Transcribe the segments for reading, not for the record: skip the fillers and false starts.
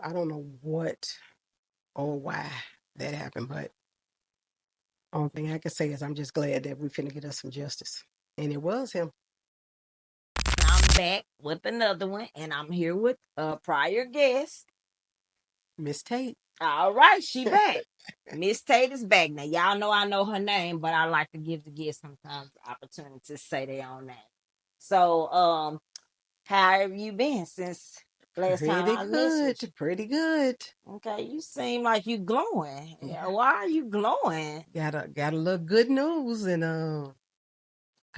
I don't know what or why that happened, but only thing I can say is I'm just glad that we finna get us some justice. And it was him. I'm back with another one, and I'm here with a prior guest. Miss Tate. All right, she back. Miss Tate is back. Now, y'all know I know her name, but I like to give the guests sometimes the opportunity to say their own name. So, how have you been since last time Pretty I good. messaged Pretty good. you? Okay, you seem like you glowing. Yeah, Yeah. why are you glowing? Got a little good news, and I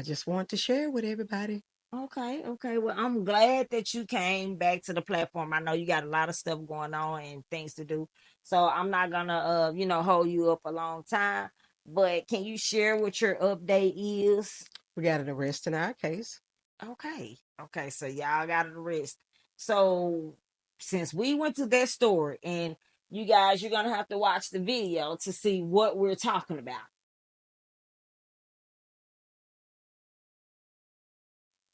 just want to share with everybody. Okay, okay. Well, I'm glad that you came back to the platform. I know you got a lot of stuff going on and things to do. So I'm not gonna hold you up a long time. But can you share what your update is? We got an arrest in our case. Okay. Okay, so y'all got an arrest. So since we went to that store and you guys, you're gonna have to watch the video to see what we're talking about.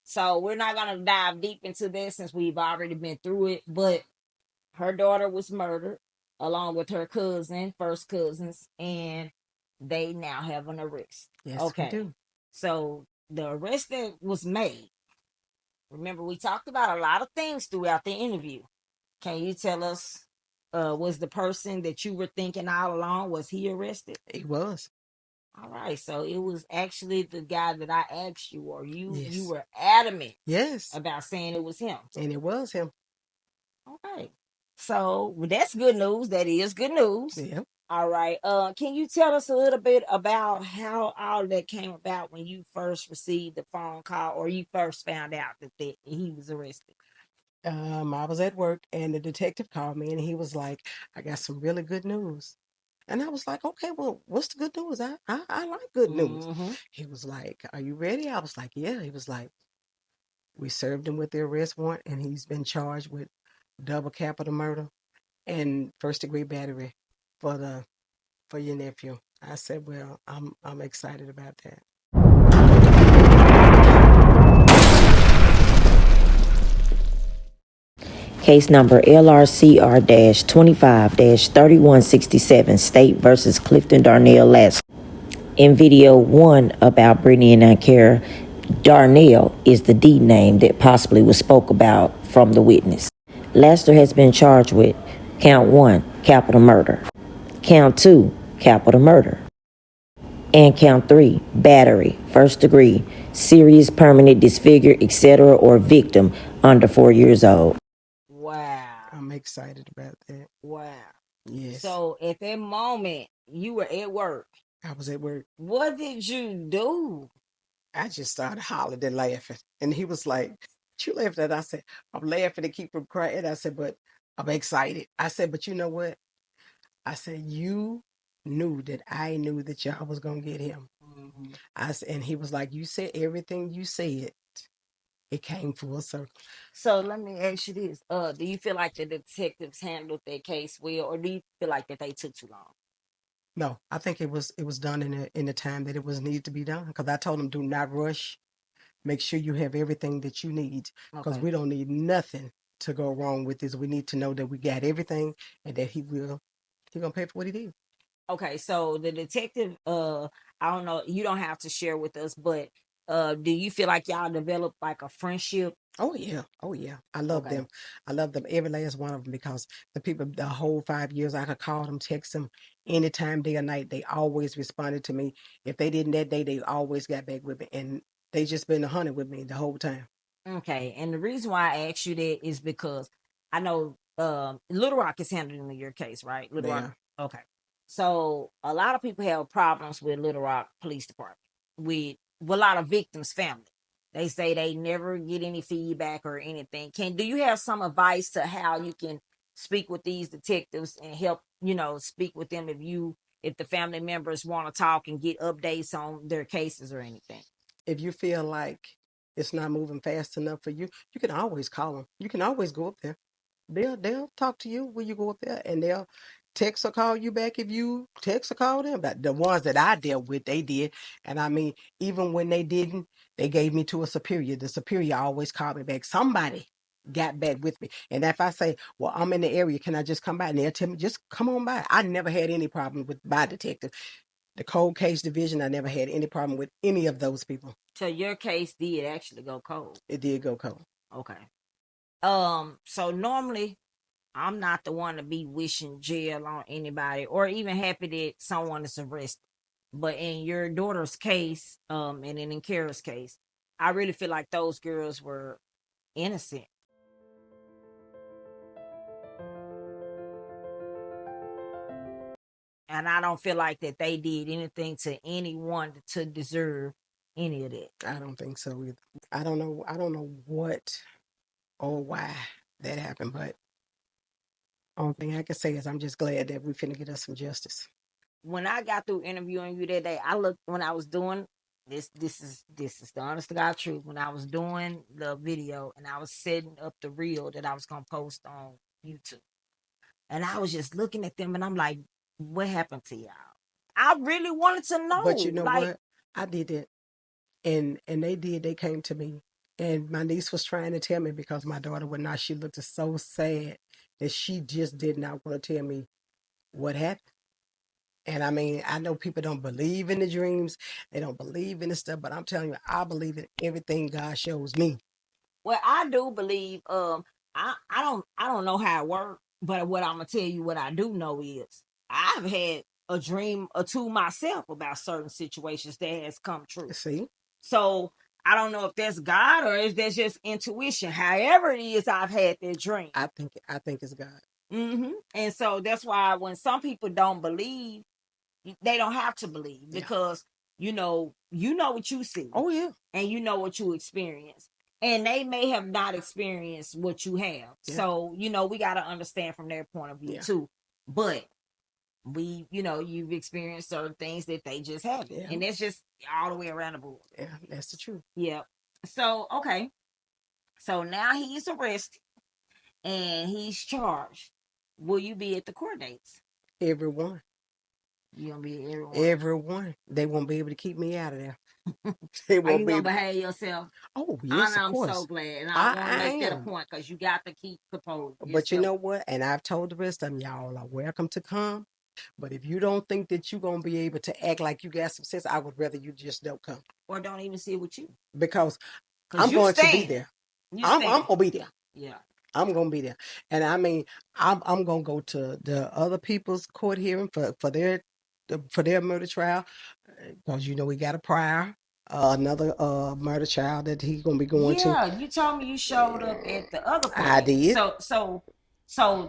So we're not gonna dive deep into this since we've already been through it, but her daughter was murdered along with her cousin, first cousins, and they now have an arrest. Yes, we Okay. do. So the arrest that was made, remember we talked about a lot of things throughout the interview. Can you tell us was the person that you were thinking all along, was he arrested? It was. All right, so it was actually the guy that I asked you, or you Yes. were adamant Yes. about saying it was him. And it was him. Okay. So well, that's good news. That is good news. Yeah. All right. Can you tell us a little bit about how all that came about when you first received the phone call or you first found out that he was arrested? I was at work and the detective called me and he was like, I got some really good news. And I was like, okay, well, what's the good news? I like good news. Mm-hmm. He was like, are you ready? I was like, yeah. He was like, we served him with the arrest warrant and he's been charged with double capital murder and first degree battery for the for your nephew. I said, well, I'm excited about that. Case number LRCR-25-3167, State versus Clifton Darnell Lasker. In video one about Brittany and I'Quira, Darnell is the D name that possibly was spoke about from the witness. Lasker has been charged with count 1, capital murder, count 2, capital murder, and count 3, battery, first degree, serious permanent disfigure, etc., or victim under 4 years old. Wow. I'm excited about that. Wow. Yes. So at that moment, you were at work. I was at work. What did you do? I just started hollering and laughing. And he was like, what you laughing at? I said, I'm laughing to keep from crying. I said, but I'm excited. I said, but you know what? I said, you knew that I knew that y'all was gonna get him. Mm-hmm. And he was like, you said everything you said. It came full circle. So let me ask you this: do you feel like the detectives handled their case well, or do you feel like that they took too long? No, I think it was done in the time that it was needed to be done. Because I told him, do not rush. Make sure you have everything that you need. Because Okay. we don't need nothing to go wrong with this. We need to know that we got everything and that he gonna pay for what he did. Okay. So the detective, I don't know, you don't have to share with us, but do you feel like y'all developed like a friendship? Oh yeah, oh yeah. I love Okay. them. I love them, every last one of them, because the people, the whole 5 years, I could call them, text them anytime, day or night. They always responded to me. If they didn't that day, they always got back with me, and they just been 100 with me the whole time. Okay. And the reason why I asked you that is because I know Little Rock is handling your case, right? Little They Rock. are. Okay. So a lot of people have problems with Little Rock Police Department, with a lot of victims' family. They say they never get any feedback or anything. Do you have some advice to how you can speak with these detectives and help, speak with them if the family members want to talk and get updates on their cases or anything? If you feel like it's not moving fast enough for you, you can always call them. You can always go up there. They'll talk to you when you go up there, and they'll text or call you back if you text or call them. But the ones that I dealt with, they did. And I mean, even when they didn't, they gave me to a superior. The superior always called me back. Somebody. got back with me. And if I say, well, I'm in the area, can I just come by? And they'll tell me, just come on by. I never had any problem with my detective. The cold case division, I never had any problem with any of those people. So your case did actually go cold. It did go cold. Okay. So normally I'm not the one to be wishing jail on anybody or even happy that someone is arrested. But in your daughter's case, and in Kara's case, I really feel like those girls were innocent. And I don't feel like that they did anything to anyone to deserve any of that. I don't think so either. I don't know what or why that happened, but only thing I can say is I'm just glad that we finna get us some justice. When I got through interviewing you that day, I looked when I was doing this is the honest to God truth. When I was doing the video and I was setting up the reel that I was gonna post on YouTube. And I was just looking at them and I'm like, what happened to y'all? I really wanted to know. But you know what? I did that. And they came to me. And my niece was trying to tell me because my daughter would not. She looked so sad that she just did not want to tell me what happened. And I mean, I know people don't believe in the dreams. They don't believe in the stuff, but I'm telling you, I believe in everything God shows me. Well, I do believe, I don't know how it works, but what I'm gonna tell you what I do know is I've had a dream or two myself about certain situations that has come true. See? So I don't know if that's God or if that's just intuition. However it is, I've had that dream. I think it's God. And so that's why when some people don't believe, they don't have to believe because you know what you see. Oh yeah. And you know what you experience. And they may have not experienced what you have. Yeah. So, we got to understand from their point of view too. But you've experienced certain things that they just haven't. Yeah. And that's just all the way around the board. Yeah, that's the truth. Yeah. So, okay. So now he's arrested and he's charged. Will you be at the court dates? Everyone. You gonna be at everyone? Everyone. They won't be able to keep me out of there. Are you gonna behave yourself? Oh yes, I'm of course. so glad, and I want to make that a point because you got to keep composed. But you know what? And I've told the rest of them, y'all are welcome to come. But if you don't think that you're gonna be able to act like you got some sense, I would rather you just don't come. Or don't even sit with you. Because I'm going to be there. I'm gonna be there. Yeah. I'm gonna be there. And I mean, I'm gonna go to the other people's court hearing for their murder trial. Because we got a prior. Another murder trial that he's gonna be going to. Yeah, you told me you showed up at the other court. I did. So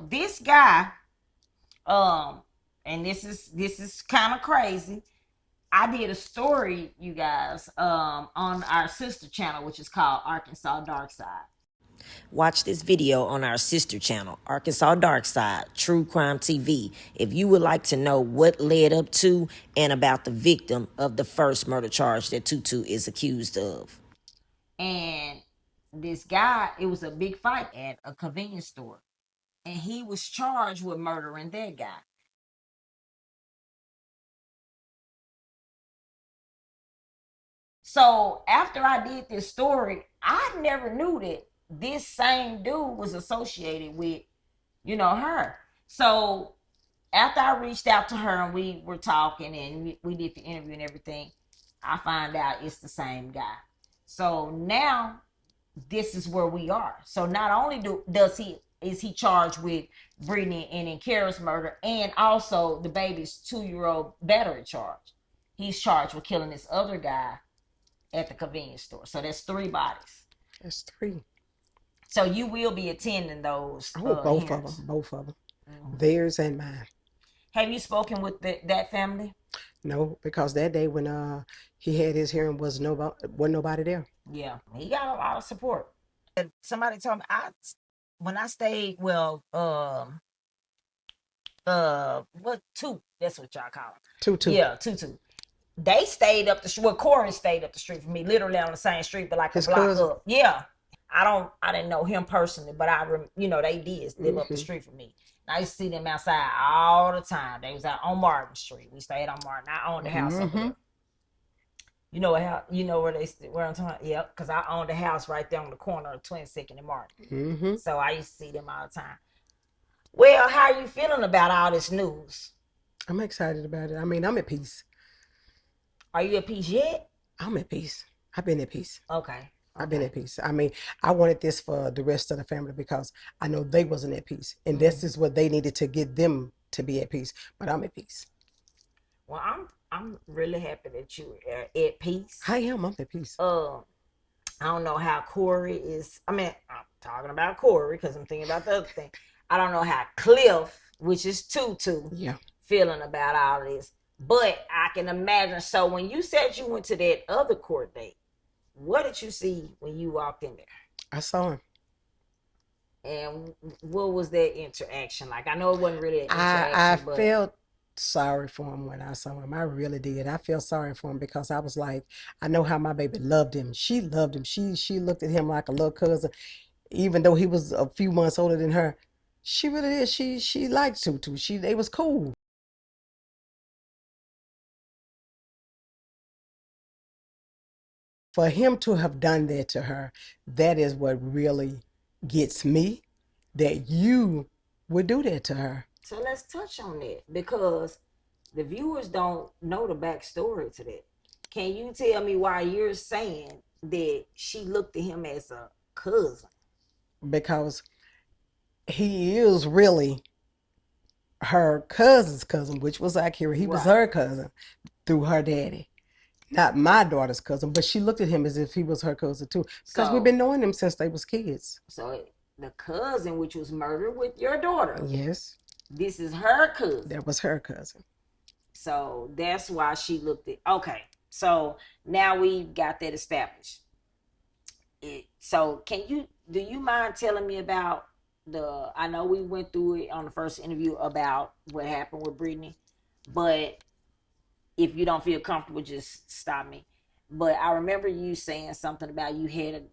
this guy, and this is kind of crazy. I did a story, you guys, on our sister channel, which is called Arkansas Dark Side. Watch this video on our sister channel, Arkansas Dark Side, True Crime TV, if you would like to know what led up to and about the victim of the first murder charge that Tutu is accused of. And this guy, it was a big fight at a convenience store. And he was charged with murdering that guy. So after I did this story, I never knew that this same dude was associated with, her. So after I reached out to her and we were talking and we did the interview and everything, I find out it's the same guy. So now this is where we are. So not only is he charged with Brittany and I'Quira's murder and also the baby's 2-year-old battery charge. He's charged with killing this other guy at the convenience store. So that's 3 bodies. That's 3. So you will be attending those. Both hearings. Both of them. Mm-hmm. Theirs and mine. Have you spoken with that family? No, because that day when he had his hearing wasn't nobody there. Yeah, he got a lot of support. And somebody told me when I stayed, what 2? That's what y'all call them. 2. Yeah, 2. They stayed up the street. Well, Corey stayed up the street from me, literally on the same street, but like a block cousin up. Yeah. I didn't know him personally, but they did live up the street from me. And I used to see them outside all the time. They was out on Martin Street. We stayed on Martin. I owned the house over You know how where I'm talking? Yep, because I owned a house right there on the corner of 22nd and Martin. Mm-hmm. So I used to see them all the time. Well, how are you feeling about all this news? I'm excited about it. I mean, I'm at peace. Are you at peace yet? I'm at peace. I've been at peace. Okay. I've been at peace. I mean, I wanted this for the rest of the family because I know they wasn't at peace. And this is what they needed to get them to be at peace. But I'm at peace. Well, I'm really happy that you are at peace. I am. I'm at peace. I don't know how Corey is. I mean, I'm talking about Corey because I'm thinking about the other thing. I don't know how Cliff, which is Tutu, feeling about all this. But I can imagine. So when you said you went to that other court date, what did you see when you walked in there? I saw him. And what was that interaction like? I know it wasn't really an interaction. I felt sorry for him when I saw him. I really did. I felt sorry for him because I was like, I know how my baby loved him. She loved him. She looked at him like a little cousin, even though he was a few months older than her. She really did. She liked Tutu. They was cool. For him to have done that to her, that is what really gets me, that you would do that to her. So let's touch on that because the viewers don't know the backstory to that. Can you tell me why you're saying that she looked at him as a cousin? Because he is really her cousin's cousin, which was I'Quira. He was her cousin through her daddy. Not my daughter's cousin, but she looked at him as if he was her cousin too. Because we've been knowing them since they was kids. So the cousin, which was murdered with your daughter. Yes. This is her cousin. That was her cousin. So that's why she looked at. Okay. So now we got that established. So do you mind telling me about I know we went through it on the first interview about what happened with Brittnay, but if you don't feel comfortable, just stop me. But I remember you saying something about you had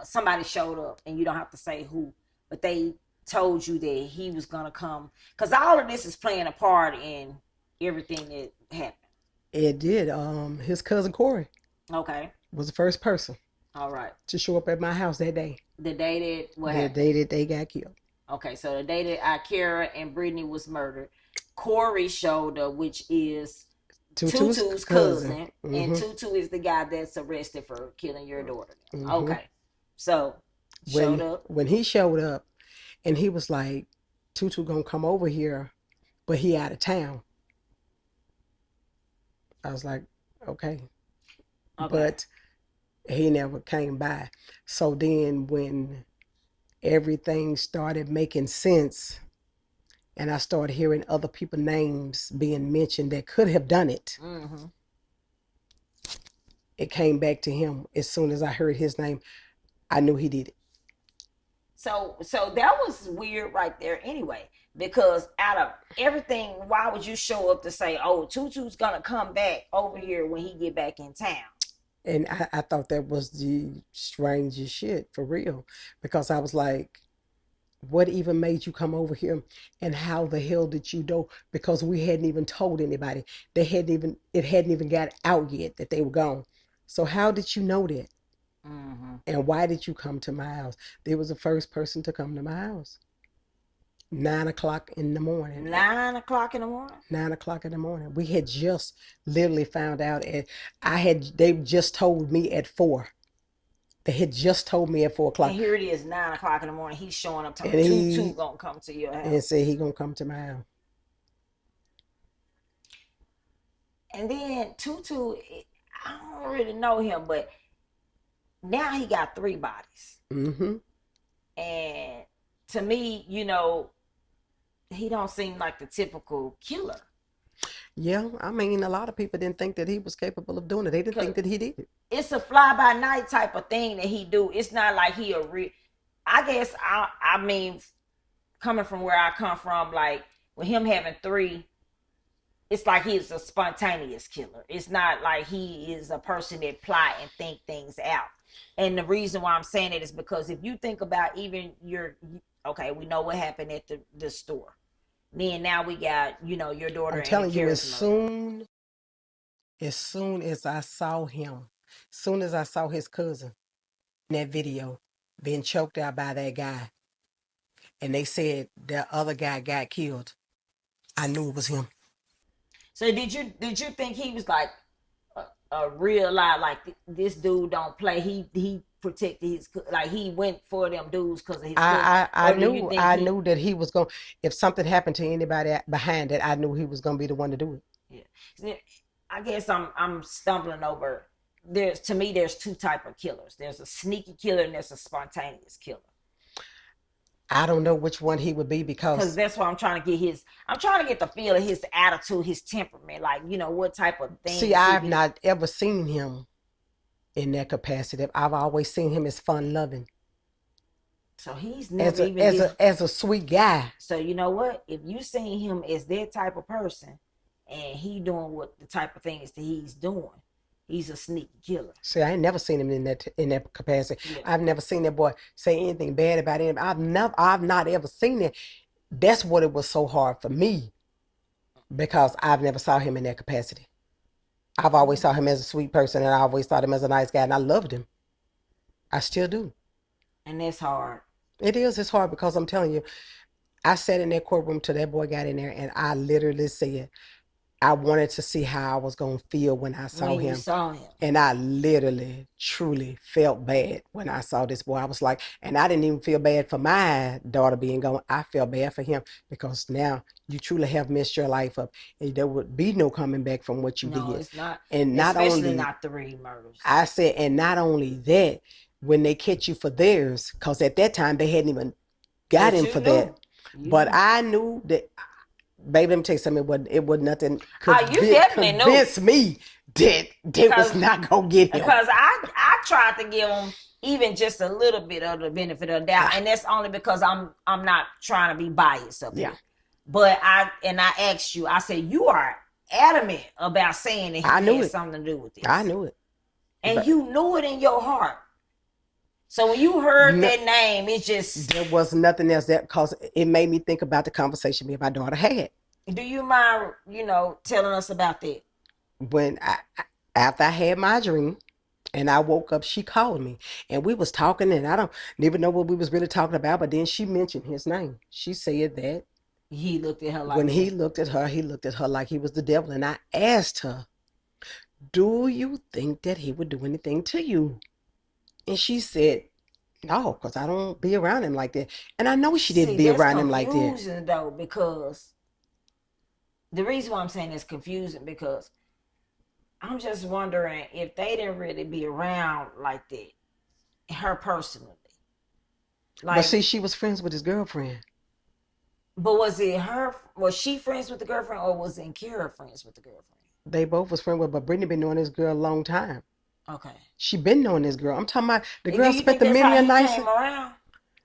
somebody showed up, and you don't have to say who, but they told you that he was gonna come, because all of this is playing a part in everything that happened. It did. His cousin Corey. Okay. Was the first person. All right. To show up at my house that day. The day that what happened? The day that they got killed. Okay, so the day that I'Quira and Brittnay was murdered, Corey showed up, which is Tutu's cousin. Mm-hmm. And Tutu is the guy that's arrested for killing your daughter. Mm-hmm. Okay. So showed up. When he showed up and he was like, Tutu gonna come over here, but he out of town. I was like, okay. But he never came by. So then when everything started making sense, and I started hearing other people's names being mentioned that could have done it. Mm-hmm. It came back to him. As soon as I heard his name, I knew he did it. So that was weird right there anyway, because out of everything, why would you show up to say, oh, Tutu's going to come back over here when he get back in town? And I thought that was the strangest shit, for real, because I was like, what even made you come over here, and how the hell did you know? Because we hadn't even told anybody. It hadn't even got out yet that they were gone. So how did you know that? Mm-hmm. And why did you come to my house? They was the first person to come to my house. 9 o'clock in the morning. 9 o'clock in the morning? 9 o'clock in the morning. We had just literally found out they just told me at 4. They had just told me at 4 o'clock. And here it is, 9 o'clock in the morning. He's showing up talking Tutu gonna come to your house. And say he gonna come to my house. And then Tutu, I don't really know him, but now he got 3 bodies. Mm-hmm. And to me, he don't seem like the typical killer. Yeah, I mean, a lot of people didn't think that he was capable of doing it. They didn't think that he did it. It's a fly-by-night type of thing that he do. It's not like he I guess, I mean, coming from where I come from, like, with him having 3, it's like he's a spontaneous killer. It's not like he is a person that plot and think things out. And the reason why I'm saying it is because if you think about even we know what happened at the store. Then now we got, your daughter. I'm telling you, as soon as soon as I saw his cousin in that video being choked out by that guy, and they said the other guy got killed, I knew it was him. So did you think he was like a real life, like this dude don't play? He protected his, like he went for them dudes because of his. I knew that he was going. If something happened to anybody behind it, I knew he was going to be the one to do it. Yeah, I guess I'm stumbling over. There's two type of killers. There's a sneaky killer and there's a spontaneous killer. I don't know which one he would be because that's why I'm trying to get the feel of his attitude, his temperament, like, you know, what type of thing. See, I've not ever seen him in that capacity. I've always seen him as fun loving. So he's never as a sweet guy. So you know what? If you seen him as that type of person and he doing what the type of things that he's doing, he's a sneaky killer. See, I ain't never seen him in that capacity. Yeah. I've never seen that boy say anything bad about him. I've not ever seen it. That's what it was so hard for me, because I've never saw him in that capacity. I've always saw him as a sweet person, and I always thought him as a nice guy, and I loved him. I still do. And that's hard. It is. It's hard because I'm telling you, I sat in that courtroom till that boy got in there, and I literally said, I wanted to see how I was going to feel when I saw him. And I literally, truly felt bad when I saw this boy. I was like, and I didn't even feel bad for my daughter being gone. I felt bad for him because now you truly have messed your life up. And there would be no coming back from what you did. No, it's not. And especially not 3 murders. I said, and not only that, when they catch you for theirs, because at that time they hadn't even got him for that. But I knew that... Baby, let me tell you something. It was nothing convince me that they was not gonna get him. Because I tried to give him even just a little bit of the benefit of the doubt, and that's only because I'm not trying to be biased up here. But I asked you. I said you are adamant about saying that he had something to do with this. I knew it, and you knew it in your heart. So when you heard that name, it just... There was nothing else because it made me think about the conversation me and my daughter had. Do you mind, telling us about that? When after I had my dream and I woke up, she called me and we was talking, and I don't even know what we was really talking about, but then she mentioned his name. She said that he looked at her like... When he looked at her like he was the devil. And I asked her, do you think that he would do anything to you? And she said, no, because I don't be around him like that. And I know she didn't be around him like that. It's confusing, though, because the reason why I'm saying it's confusing, because I'm just wondering if they didn't really be around like that, her personally. But see, she was friends with his girlfriend. But was she friends with the girlfriend, or was I'Quira friends with the girlfriend? They both was friends with, but Brittany been knowing this girl a long time. Okay. She been knowing this girl. I'm talking about the girl spent the many nights.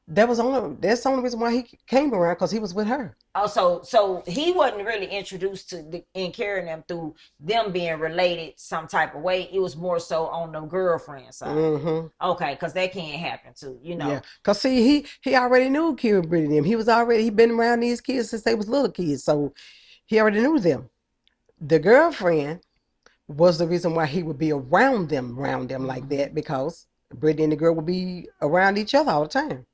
That's the only reason why he came around, because he was with her. Oh, so he wasn't really introduced to I'Quira them through them being related some type of way. It was more so on the girlfriend side. Mm-hmm. Okay, because that can't happen too, Yeah, because see, he already knew I'Quira, Brittany, them. He been around these kids since they was little kids, so he already knew them. The girlfriend was the reason why he would be around them like that, because Brittany and the girl would be around each other all the time.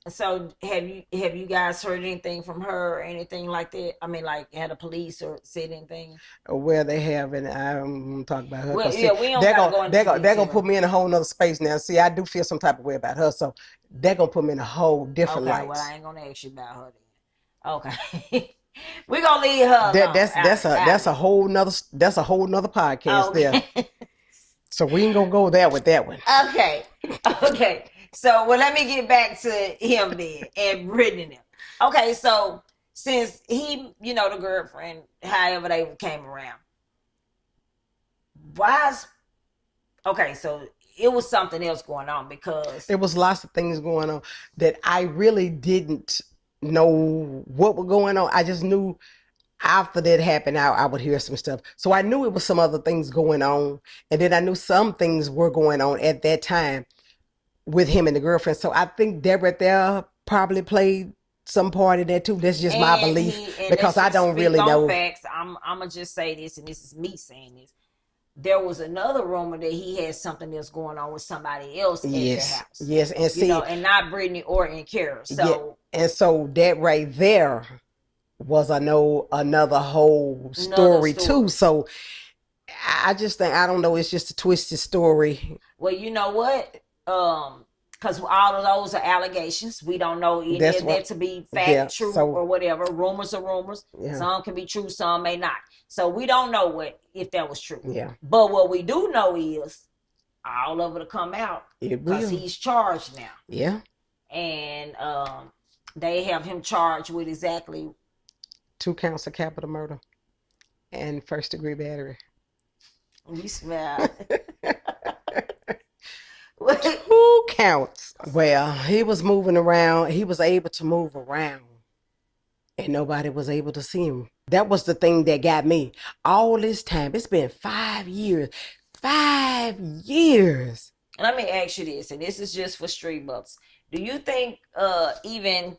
So have you guys heard anything from her or anything like that? I mean, like, had the police or said anything? Well, they have, and I'm talking about her. Well, yeah, we don't go into they're gonna put me in a whole nother space now. See, I do feel some type of way about her, so they're gonna put me in a whole different light. Well, I ain't gonna ask you about her then. Okay. We're gonna leave her. That's a whole nother podcast there. So we ain't gonna go there with that one. Okay. So let me get back to him then and Brittany them. Okay, so since he, the girlfriend, however they came around, so it was something else going on, because it was lots of things going on that I really didn't know what was going on. I just knew after that happened, I would hear some stuff. So I knew it was some other things going on. And then I knew some things were going on at that time with him and the girlfriend. So I think Deborah there probably played some part in that too. That's just my belief, because I don't really know. Facts. I'm going to just say this, and this is me saying this. there was another rumor that he had something else going on with somebody else at the house. Yes, and see, and not Brittany or I'Quira. So and so that right there was another whole story too. So I just think, I don't know, it's just a twisted story. Well, you know what? Because all of those are allegations. We don't know any of that to be fact, true, or whatever. Rumors are rumors. Yeah. Some can be true, some may not. So we don't know if that was true. Yeah. But what we do know is all of it'll come out because he's charged now. Yeah. And they have him charged with exactly 2 counts of capital murder and first-degree battery. We smell. 2 counts. Well, he was moving around. He was able to move around, and nobody was able to see him. That was the thing that got me. All this time, it's been 5 years. 5 years. Let me ask you this, and this is just for Street Motherz. Do you think even...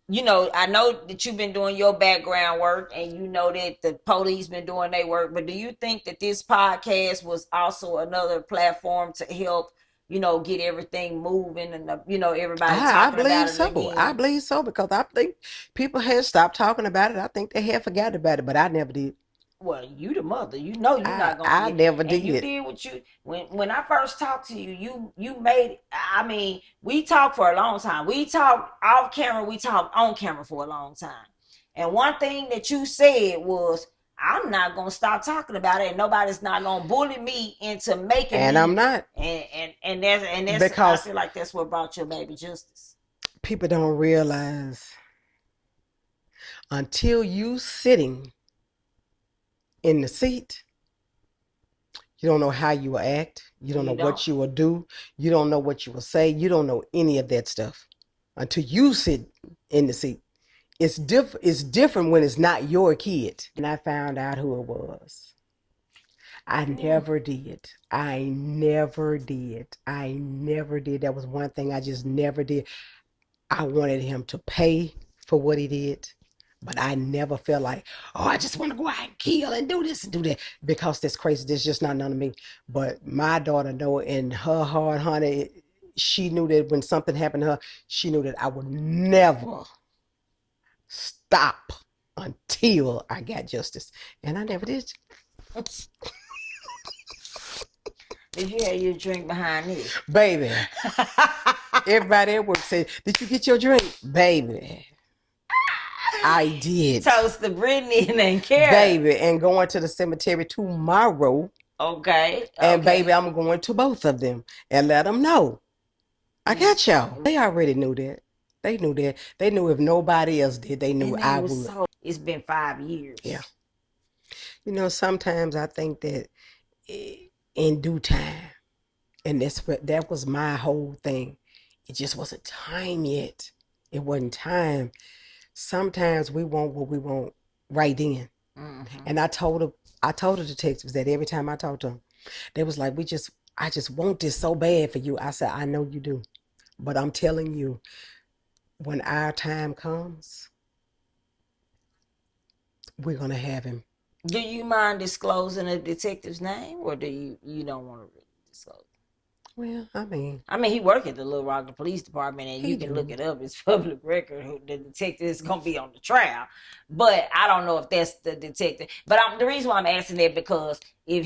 I know that you've been doing your background work and you know that the police been doing their work, but do you think that this podcast was also another platform to help, get everything moving and, everybody talking about it again? I believe so, because I think people had stopped talking about it. I think they had forgotten about it, but I never did. Well, you the mother, you're not gonna. I never did. You did what you when I first talked to you. You made. I mean, we talked for a long time. We talked off camera. We talked on camera for a long time. And one thing that you said was, "I'm not gonna stop talking about it, and nobody's not gonna bully me into making." And I'm not. And that's because I feel like that's what brought your baby justice. People don't realize until you sitting in the seat, you don't know how you will act. You don't know what you will do. You don't know what you will say. You don't know any of that stuff until you sit in the seat. It's different when it's not your kid. And I found out who it was. I never did. That was one thing I just never did. I wanted him to pay for what he did. But I never felt like, I just want to go out and kill and do this and do that, because that's crazy. That's just not none of me. But my daughter know, in her heart, honey, she knew that when something happened to her, she knew that I would never stop until I got justice. And I never did. Did you have your drink behind this? Baby. Everybody at work said, did you get your drink? Baby. I did. Toast to Brittany and I'Quira. Baby, and going to the cemetery tomorrow. Okay. And baby, I'm going to both of them and let them know. I got y'all. They already knew that. They knew that. They knew if nobody else did, they knew I would. It's been 5 years. Yeah. Sometimes I think that in due time, and that was my whole thing. It just wasn't time yet. It wasn't time. Sometimes we want what we want right then. Mm-hmm. And I told the detectives that every time I talked to them, they was like, I just want this so bad for you. I said, I know you do. But I'm telling you, when our time comes, we're going to have him. Do you mind disclosing a detective's name, or do you don't want to really disclose? Well, I mean, he work at the Little Rock Police Department, and you can look it up. It's public record who the detective is going to be on the trial. But I don't know if that's the detective. But the reason why I'm asking that, because if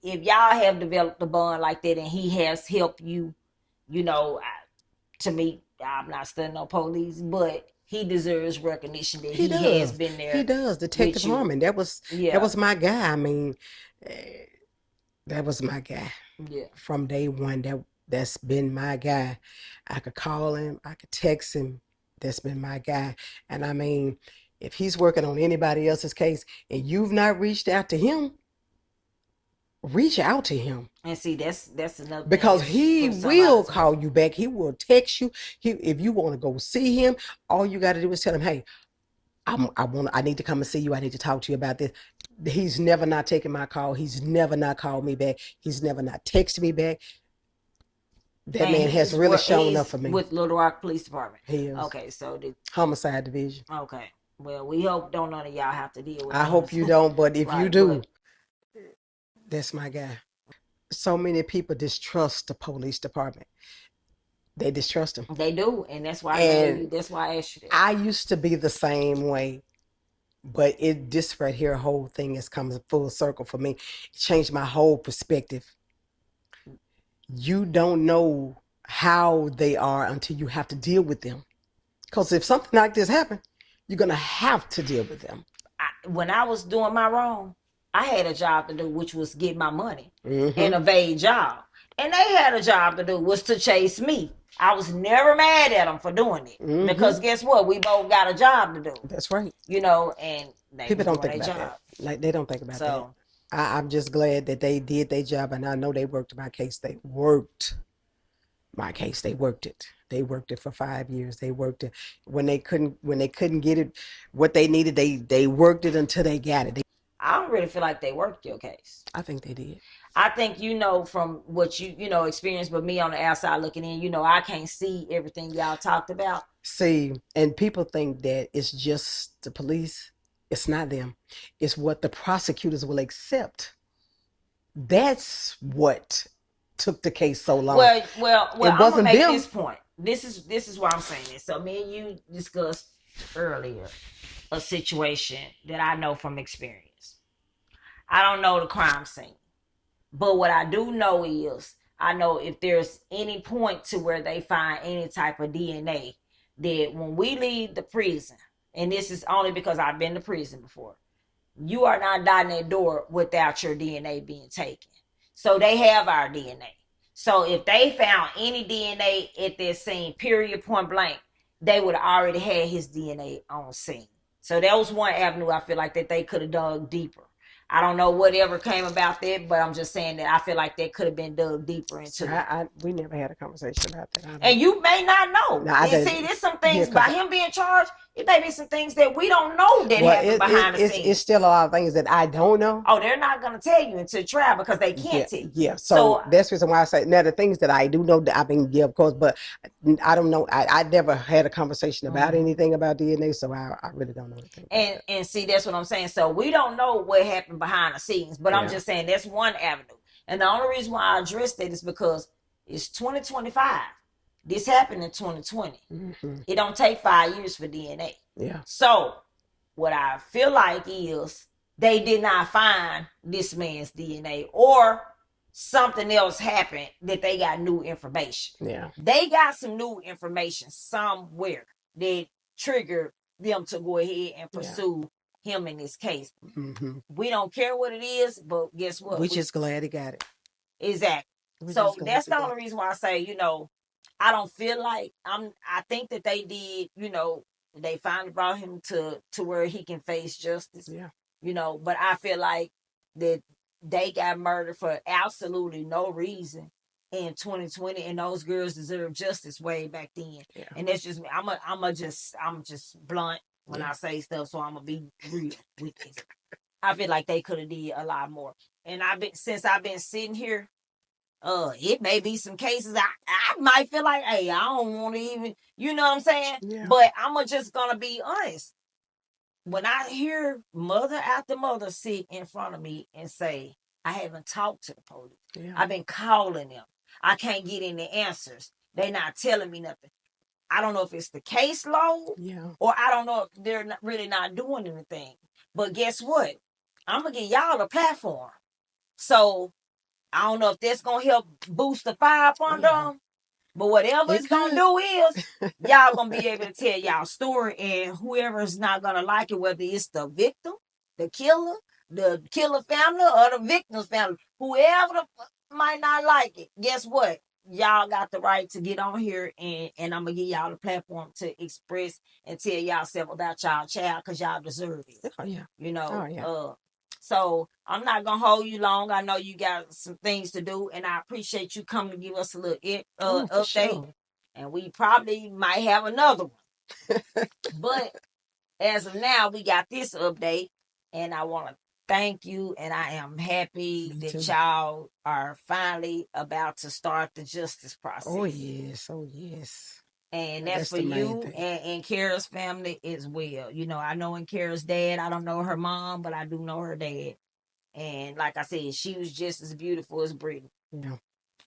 y'all have developed a bond like that, and he has helped you, to me, I'm not studying no police, but he deserves recognition that he has been there. He does. Detective Harmon. That was my guy. I mean, that was my guy. Yeah. From day one, that's been my guy. I could call him, I could text him. That's been my guy. And I mean, if he's working on anybody else's case and you've not reached out to him, reach out to him. And see, that's another, because he will call you back. He will text you. If you want to go see him, all you got to do is tell him, hey, I need to come and see you. I need to talk to you about this. He's never not taken my call. He's never not called me back. He's never not texted me back. That man has really shown up for me. With Little Rock Police Department. He is. Okay, so the homicide division. Okay. Well, we hope none of y'all have to deal with I hope you don't, but if you do. That's my guy. So many people distrust the police department. They distrust them. They do, and that's why And that's why I asked you that. I used to be the same way, but this right here whole thing has come full circle for me. It changed my whole perspective. You don't know how they are until you have to deal with them. Because if something like this happens, you're gonna have to deal with them. When I was doing my wrong, I had a job to do, which was get my money Mm-hmm. and evade job. And they had a job to do, was to chase me. I was never mad at them for doing it. Mm-hmm. Because guess what? We both got a job to do. That's right. You know, and they People don't doing think their about job. that. Like, they don't think about So that. I'm just glad that they did their job, and I know they worked my case. They worked my case. They worked it. They worked it for 5 years. They worked it when they couldn't get it what they needed. They worked it until they got it. I don't really feel like they worked your case. I think they did. I think, you know, from what you know, experienced, but me on the outside looking in, you know, I can't see everything y'all talked about. See, and people think that it's just the police. It's not them. It's what the prosecutors will accept. That's what took the case so long. Well, It I'm gonna wasn't make them. this point. This is why I'm saying this. So me and you discussed earlier a situation that I know from experience. I don't know the crime scene, but what I do know is I know if there's any point to where they find any type of DNA, that when we leave the prison, and this is only because I've been to prison before, you are not dotting that door without your DNA being taken. So they have our DNA. So if they found any DNA at that scene, period, point blank, they would have already had his DNA on scene. So that was one avenue I feel like that they could have dug deeper. I don't know whatever came about that, but I'm just saying that I feel like that could have been dug deeper into. We never had a conversation about that. And you may not know. No, I And see, there's some things by him being charged. It may be some things that we don't know that happen behind the scenes. It's still a lot of things that I don't know. Oh, they're not going to tell you until trial because they can't tell you. Yeah. So that's the reason why I say now the things that I do know that I've been of course, but I don't know. I never had a conversation about anything about DNA, so I really don't know anything. And see, that's what I'm saying. So we don't know what happened behind the scenes, but I'm just saying that's one avenue. And the only reason why I addressed that is because it's 2025. This happened in 2020. Mm-hmm. It don't take 5 years for DNA. Yeah. So what I feel like is they did not find this man's DNA, or something else happened that they got new information. Yeah. They got some new information somewhere that triggered them to go ahead and pursue him in this case. Mm-hmm. We don't care what it is, but guess what? We're just glad he got it. Exactly. So that's the only reason why I say, you know, I don't feel like I think that they did, you know, they finally brought him to where he can face justice. Yeah. You know, but I feel like that they got murdered for absolutely no reason in 2020, and those girls deserve justice way back then. Yeah. And that's just me. I'm just blunt when I say stuff, so I'm gonna be real with this. I feel like they could have did a lot more. And since I've been sitting here, it may be some cases I might feel like, hey, I don't want to even, you know what I'm saying? Yeah. But I'm just gonna be honest. When I hear mother after mother sit in front of me and say, I haven't talked to the police. Yeah. I've been calling them. I can't get any answers. They're not telling me nothing. I don't know if it's the caseload, or I don't know if they're really not doing anything. But guess what? I'm going to give y'all a platform. So I don't know if that's going to help boost the fire up under them. But whatever it's going to do is, y'all going to be able to tell y'all story, and whoever's not going to like it, whether it's the victim, the killer family, or the victim's family, whoever might not like it, guess what? Y'all got the right to get on here, and I'm going to give y'all the platform to express and tell y'all self about y'all child, because y'all deserve it. Oh, yeah. You know? So I'm not going to hold you long. I know you got some things to do, and I appreciate you coming to give us a little update. Sure. And we probably might have another one. But as of now, we got this update, and I want to thank you, and I am happy that y'all are finally about to start the justice process. Oh, yes. Oh, yes. And that's for you and Kara's family as well. You know, I know Kara's dad. I don't know her mom, but I do know her dad. And like I said, she was just as beautiful as Brittany. Yeah.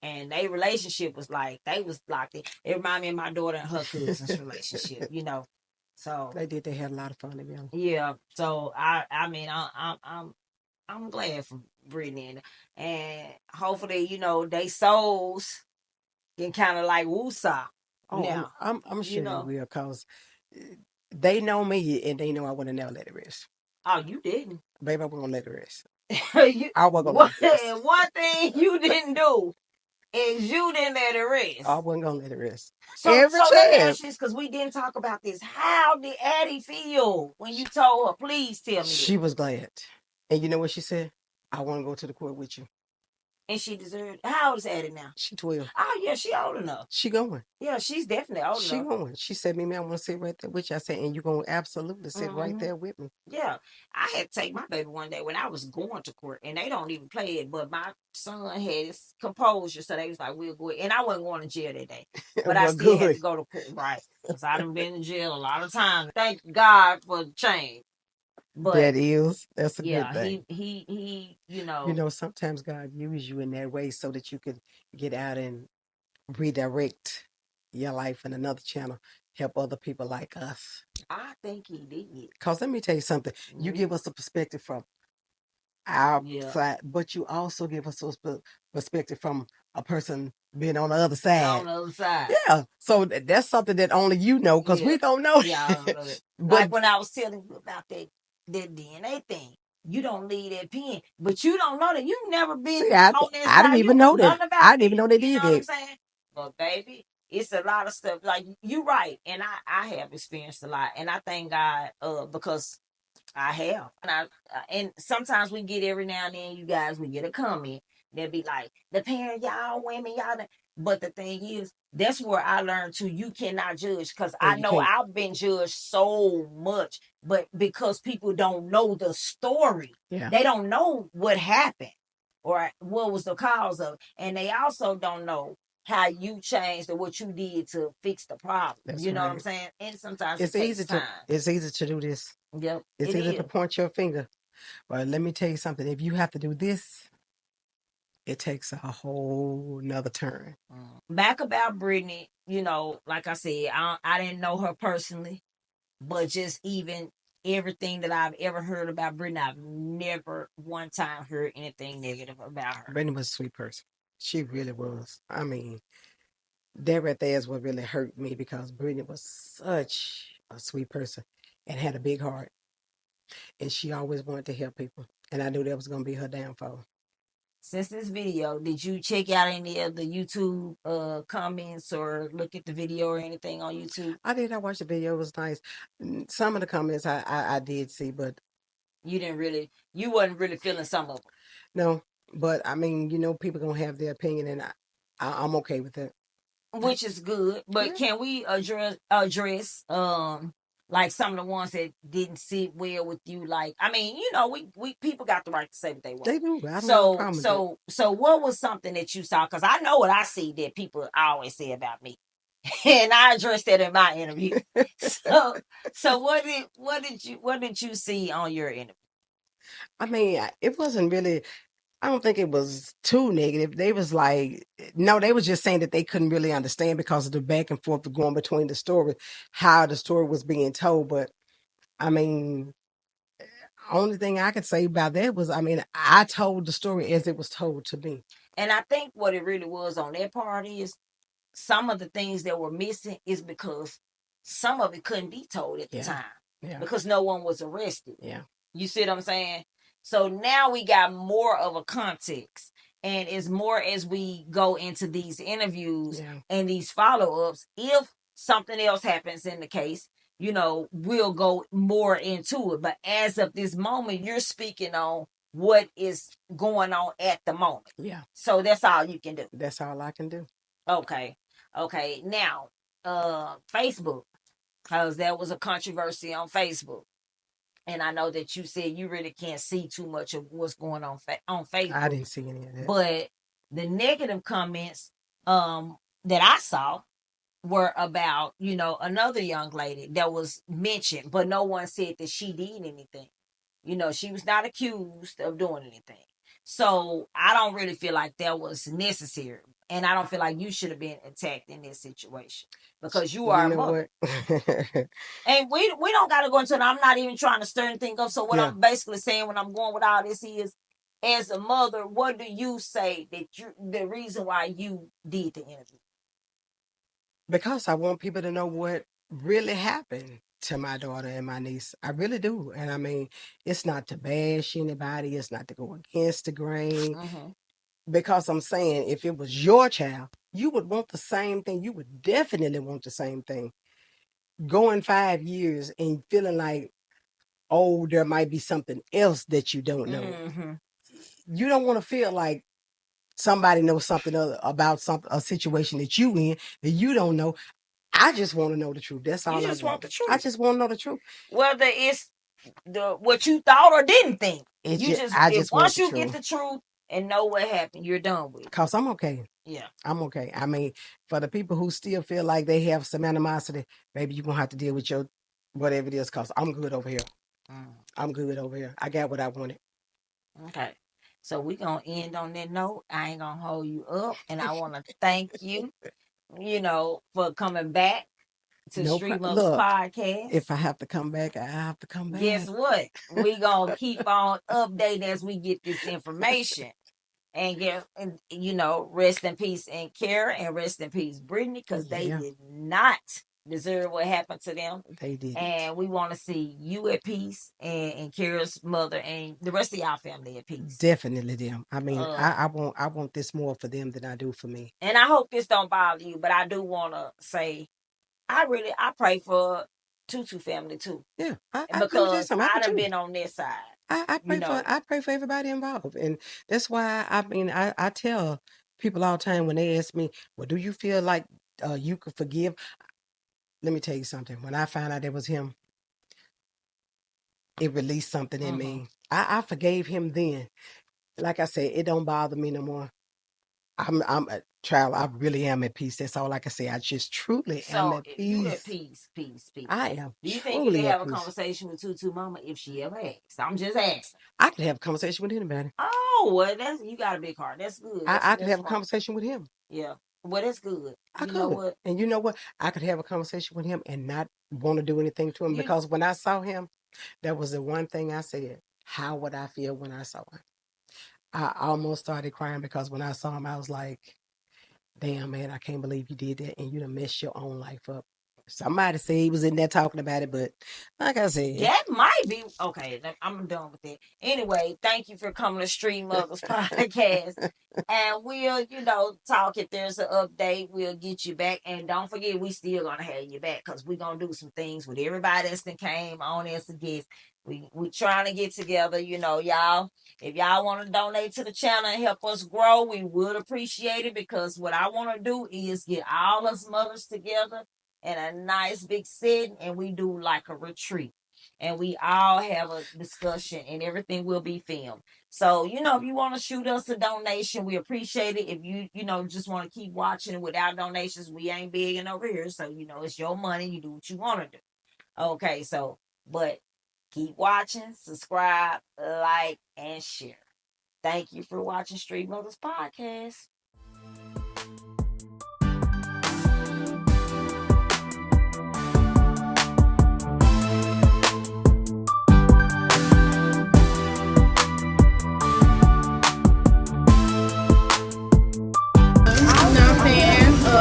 And their relationship was like, they was locked in. It reminded me of my daughter and her cousin's relationship, you know. So They did. They had a lot of fun together. yeah. So I mean, I'm glad for Brittany, and hopefully, you know, they souls can kind of like woosah. Oh, Now, I'm you sure they know. will, cause they know me and they know I want to never let it rest. Oh, you didn't. Baby, I wasn't gonna let it rest. You, I wasn't gonna let it rest. one thing you didn't do is you didn't let it rest. I wasn't gonna let it rest. So Every let me chance. ask you this, because we didn't talk about this. How did Addie feel when you told her, please tell me She this? was glad. And you know what she said? I want to go to the court with you. And she deserved. How old is Addie now? She 12. Oh yeah, she old enough. She going. Yeah, she's definitely old She enough. going. She said, Mimi, I want to sit right there with you. I said, and you're going to absolutely sit right there with me. Yeah. I had to take my baby one day when I was going to court, and they don't even play it, but my son had his composure, so they was like, we'll go. And I wasn't going to jail that day, but I Well, still had good. to go to court, right? Because I done been in jail a lot of times. Thank God for the change. But that's a yeah, good thing. he, you know. You know, sometimes God uses you in that way so that you could get out and redirect your life in another channel, help other people like us. I think he did. Because let me tell you something, you give us a perspective from our side, but you also give us a perspective from a person being on the other side. On the other side. Yeah. So that's something that only you know, because we don't know. Yeah, I don't know that. But like when I was telling you about that DNA thing, you don't leave that pen, but you don't know that. You've never been on that side. I didn't even know that. I didn't even know they did You know what I'm that. saying? But baby, it's a lot of stuff. Like you right, and I have experienced a lot, and I thank God because I have. And sometimes we get every now and then, you guys, we get a comment. They'll be like, the parent, y'all women, y'all. But the thing is, that's where I learned too. You cannot judge, because I know I've been judged so much, but because people don't know the story, they don't know what happened or what was the cause of it. And they also don't know how you changed or what you did to fix the problem. That's you know what I'm saying? And sometimes it's easy time. It's easy to do this. Yep. It's easy to point your finger. But let me tell you something. If you have to do this, it takes a whole nother turn. Back about Brittany, you know, like I said, I didn't know her personally, but just even everything that I've ever heard about Brittany, I've never one time heard anything negative about her. Brittany was a sweet person. She really was. I mean, that right there is what really hurt me, because Brittany was such a sweet person and had a big heart. And she always wanted to help people. And I knew that was going to be her downfall. Since this video, did you check out any of the YouTube comments or look at the video or anything on YouTube? I did. I watched the video. It was nice. Some of the comments I did see, but you wasn't really feeling some of them. No, but I mean, you know, people gonna have their opinion, and I'm okay with that. Which is good. But can we address like some of the ones that didn't sit well with you? Like, I mean, you know, we people got the right to say what they want. They do. I don't have a problem with that. So what was something that you saw? Because I know what I see that people always say about me. And I addressed that in my interview. so what did you see on your interview? I mean, it wasn't really. I don't think it was too negative. They was like, no, they was just saying that they couldn't really understand because of the back and forth going between the story, how the story was being told. But I mean, only thing I could say about that was, I mean, I told the story as it was told to me. And I think what it really was on that part is some of the things that were missing is because some of it couldn't be told at the time because no one was arrested. Yeah. You see what I'm saying? So now we got more of a context. And as more as we go into these interviews and these follow-ups, if something else happens in the case, you know, we'll go more into it. But as of this moment, you're speaking on what is going on at the moment. Yeah. So that's all you can do. That's all I can do. Okay. Now, Facebook, because there was a controversy on Facebook. And I know that you said you really can't see too much of what's going on Facebook. I didn't see any of that. But the negative comments that I saw were about, you know, another young lady that was mentioned, but no one said that she did anything. You know, she was not accused of doing anything. So I don't really feel like that was necessary. And I don't feel like you should have been attacked in this situation because you are a mother. And we don't got to go into it. I'm not even trying to stir anything up. So what I'm basically saying when I'm going with all this is, as a mother, what do you say that the reason why you did the interview? Because I want people to know what really happened to my daughter and my niece. I really do. And I mean, it's not to bash anybody. It's not to go against the grain. Because I'm saying, if it was your child, you would want the same thing. You would definitely want the same thing. Going 5 years and feeling like, oh, there might be something else that you don't know. You don't want to feel like somebody knows something about a situation that you in that you don't know. I just want to know the truth. That's all. You just want the truth. I just want to know the truth. Whether it's what you thought or didn't think. Once you get the truth and know what happened, you're done with it. Because I'm okay. Yeah. I'm okay. I mean, for the people who still feel like they have some animosity, maybe you're going to have to deal with your whatever it is, because I'm good over here. I'm good over here. I got what I wanted. Okay. So we're going to end on that note. I ain't going to hold you up. And I want to thank you, for coming back to Street Motherz Podcast. If I have to come back, I have to come back. Guess what? We going to keep on updating as we get this information. And rest in peace I'Quira and rest in peace Brittnay, because they did not deserve what happened to them. They did. And we want to see you at peace and I'Quira's mother and the rest of y'all family at peace. Definitely them. I mean, I want this more for them than I do for me. And I hope this don't bother you, but I do want to say, I pray for Tutu family too. Yeah, because I done been on their side. I pray for everybody involved, and that's why I tell people all the time when they ask me, "Well, do you feel like you could forgive?" Let me tell you something. When I found out it was him, it released something in me. I forgave him then. Like I said, it don't bother me no more. I'm a child. I really am at peace. That's all I can say. I just truly am at peace. You at peace. I am. Do you think you can have a conversation with Tutu Mama if she ever asks? I'm just asking. I could have a conversation with anybody. Oh, well, you got a big heart. That's good. I could have a conversation with him. Yeah. Well, that's good. Know what? And you know what? I could have a conversation with him and not want to do anything to him, because when I saw him, that was the one thing I said. How would I feel when I saw him? I almost started crying, because when I saw him, I was like, damn, man, I can't believe you did that, and you done messed your own life up. Somebody said he was in there talking about it, but like I said, that might be okay. I'm done with it. Anyway, thank you for coming to Street Motherz Podcast, and we'll, talk if there's an update. We'll get you back, and don't forget, we still gonna have you back, because we're gonna do some things with everybody that's came on as a guest. We trying to get together, y'all. If y'all want to donate to the channel and help us grow, we would appreciate it, because what I want to do is get all us mothers together in a nice big setting, and we do like a retreat, and we all have a discussion, and everything will be filmed. So, if you want to shoot us a donation, we appreciate it. If you just want to keep watching without donations, we ain't begging over here. So, it's your money. You do what you want to do. Okay, so, but keep watching, subscribe, like, and share. Thank you for watching Street Motherz Podcast.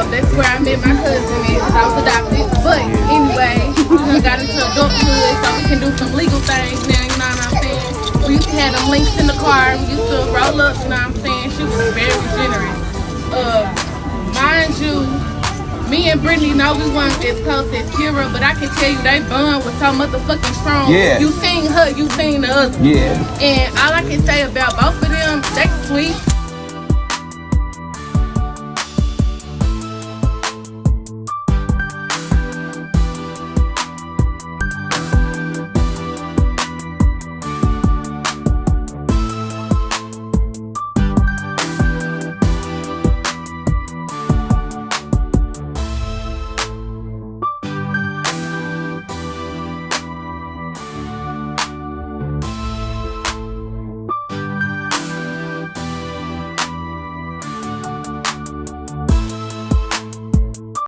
That's where I met my cousin at. I was adopted. But anyway, we got into adulthood, so we can do some legal things now, you know what I'm saying? We used to have them links in the car. We used to roll up, you know what I'm saying? She was very generous. Mind you, me and Brittnay, we weren't as close as Kira, but I can tell you they bond was so motherfucking strong. Yeah. You seen her, you seen the other. Yeah. And all I can say about both of them, they sweet.